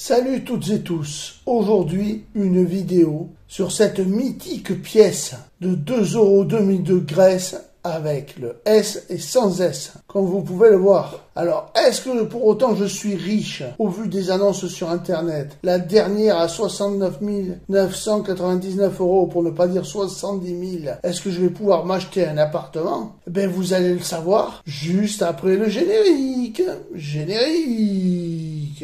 Salut toutes et tous, aujourd'hui une vidéo sur cette mythique pièce de 2 € 2002 Grèce avec le S et sans S, comme vous pouvez le voir. Alors, est-ce que pour autant je suis riche au vu des annonces sur internet? La dernière à 69 999 € pour ne pas dire 70 000. Est-ce que je vais pouvoir m'acheter un appartement? Ben vous allez le savoir juste après le générique. Générique.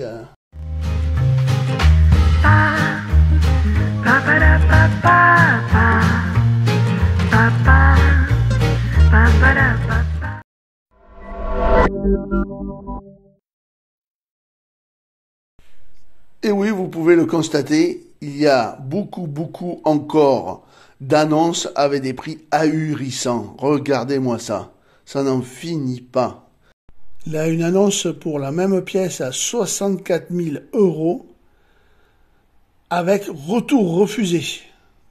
Et oui, vous pouvez le constater, il y a beaucoup encore d'annonces avec des prix ahurissants. Regardez-moi ça, ça n'en finit pas. Là, une annonce pour la même pièce à 64 000 € avec retour refusé.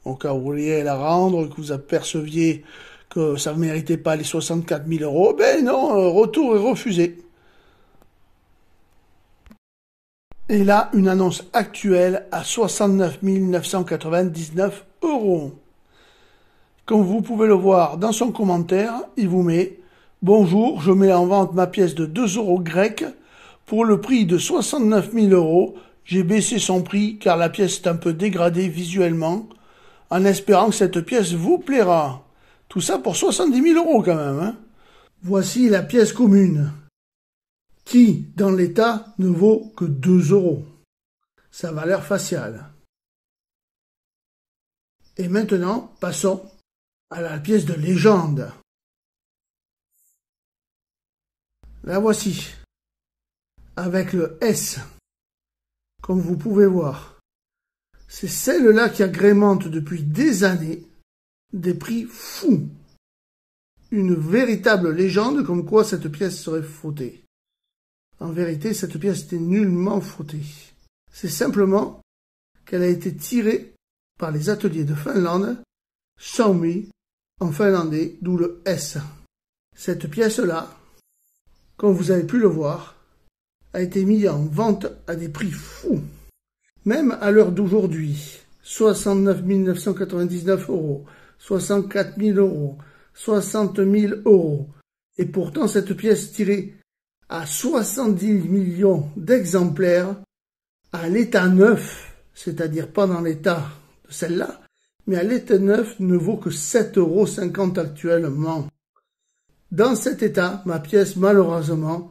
Au cas où vous vouliez la rendre, que vous aperceviez que ça ne méritait pas les 64 000 €, ben non, retour est refusé. Et là, une annonce actuelle à 69 999 €. Comme vous pouvez le voir dans son commentaire, il vous met « Bonjour, je mets en vente ma pièce de 2 € grecs pour le prix de 69 000 €. J'ai baissé son prix car la pièce est un peu dégradée visuellement, en espérant que cette pièce vous plaira. » Tout ça pour 70 000 € quand même. Hein. Voici la pièce commune, qui, dans l'état, ne vaut que 2 €. Sa valeur faciale. Et maintenant, passons à la pièce de légende. La voici, avec le S, comme vous pouvez voir. C'est celle-là qui agrémente depuis des années des prix fous. Une véritable légende comme quoi cette pièce serait fautée. En vérité, cette pièce n'est nullement fautée. C'est simplement qu'elle a été tirée par les ateliers de Finlande, Suomi, en finlandais, d'où le S. Cette pièce-là, comme vous avez pu le voir, a été mise en vente à des prix fous. Même à l'heure d'aujourd'hui, 69 999 €, 64 000 €, 60 000 €. Et pourtant, cette pièce tirée à 70 millions d'exemplaires, à l'état neuf, c'est-à-dire pas dans l'état de celle-là, mais à l'état neuf ne vaut que 7,50 € actuellement. Dans cet état, ma pièce, malheureusement,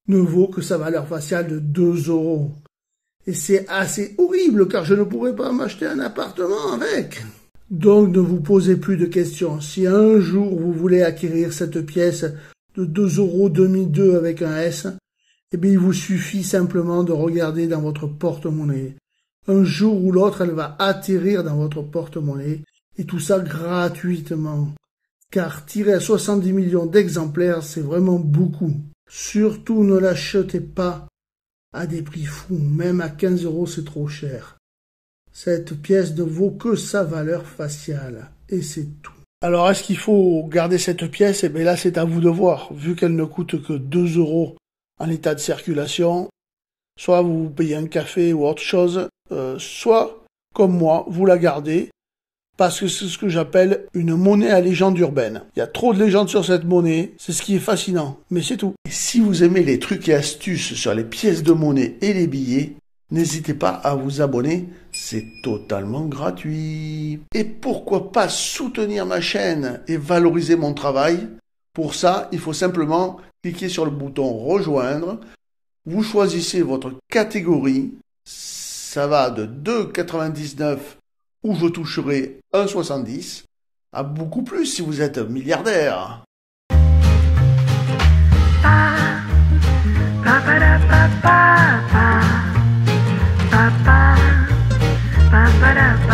ne vaut que sa valeur faciale de 2 €. Et c'est assez horrible, car je ne pourrais pas m'acheter un appartement avec. Donc ne vous posez plus de questions. Si un jour vous voulez acquérir cette pièce de 2 € 2002 avec un S, eh bien il vous suffit simplement de regarder dans votre porte-monnaie. Un jour ou l'autre, elle va atterrir dans votre porte-monnaie, et tout ça gratuitement. Car tirer à 70 millions d'exemplaires, c'est vraiment beaucoup. Surtout ne l'achetez pas à des prix fous, même à 15 € c'est trop cher. Cette pièce ne vaut que sa valeur faciale, et c'est tout. Alors est-ce qu'il faut garder cette pièce? Eh bien là c'est à vous de voir, vu qu'elle ne coûte que 2 € en état de circulation, soit vous payez un café ou autre chose, soit, comme moi, vous la gardez, parce que c'est ce que j'appelle une monnaie à légende urbaine. Il y a trop de légendes sur cette monnaie, c'est ce qui est fascinant, mais c'est tout. Et si vous aimez les trucs et astuces sur les pièces de monnaie et les billets, n'hésitez pas à vous abonner, c'est totalement gratuit. Et pourquoi pas soutenir ma chaîne et valoriser mon travail? Pour ça, il faut simplement cliquer sur le bouton rejoindre. Vous choisissez votre catégorie. Ça va de 2,99 € où je toucherai 1,70 € à beaucoup plus si vous êtes milliardaire. Ba ba da